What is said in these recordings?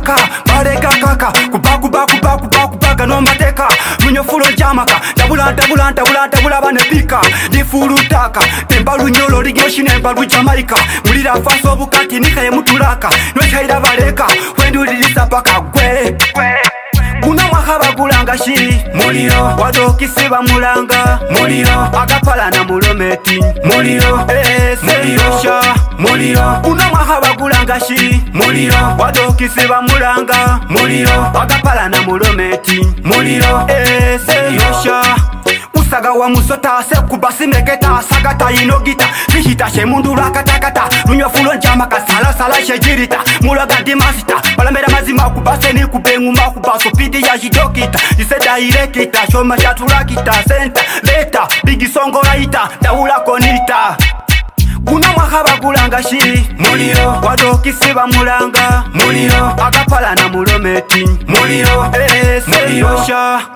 kalaka baleka kaka kubaga no mateka munyofulo jamaka tabula banepika difurutaka tembalu nyolo ligoshine mbalu Jamaica mulira faso bukati nikaye mutulaka nwechaira baleka wendulilisa paka gwe Kuna mwakaba gulanga shiri muliro wadokisiba mulanga muliro agapala na mulometi muliro muliro muliro Kuna mwakaba gulanga shiri muliro wadokisiba mulanga muliro agapala na mulometi muliro Usaga wa musota se kubasi neketa sagata inogita Vihita she mundu rakatakata Runyo fulo njama kasala shejirita Mulaga dimasita Balamera mazima kubase ni kubengu makubaso Pidi ya jidokita Iseda irekita Shoma shaturakita Senta leta Bigi songo raita Daula konita Kuna mwakaba gulanga shiri muliro wadokisiba mulanga muliro agapala na mulometi muliro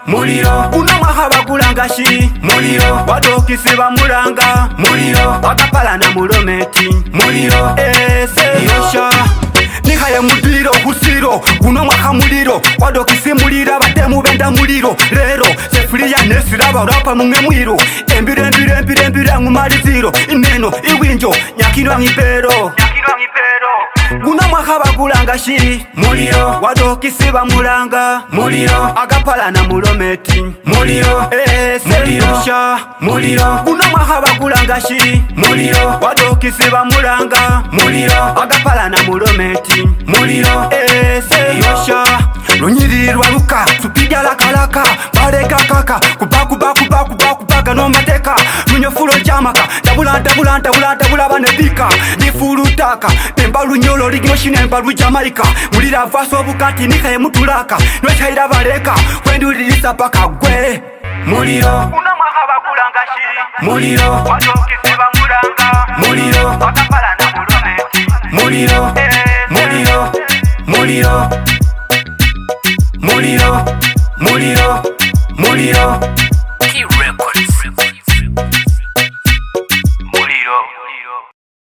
muliro Kuna mwakaba gulanga shiri muliro wadokisiba mulanga muliro agapala na mulometi muliro Nikaye mudiro husiro Kuna mwaka muliro wadokisimulira batemu benda muliro Rero sefuria nesiraba urapa munge mwiro Embire ngumaliziro Ineno iwinjo nyakino ngipero Kuna mwaka bagulanga shiri muliro wadokisiba mulanga muliro agapala na mulometi muliro muliro Kuna mwaka bagulanga shiri muliro wadokisiba mulanga muliro agapala na mulometi muliro Lunyirirwa luka supija lakalaka baleka kaka kubaga no mateka lunyofulo jamaka tabula banepika difurutaka tembalu nyolo ligoshine mbalu Jamaica mulira vaso bukati nikaye mutulaka nwechaira baleka wendulilisa paka gwe muliro Kuna mwakaba gulanga shiri muliro wadokisiba mulanga muliro agapala na mulometi muliro muliro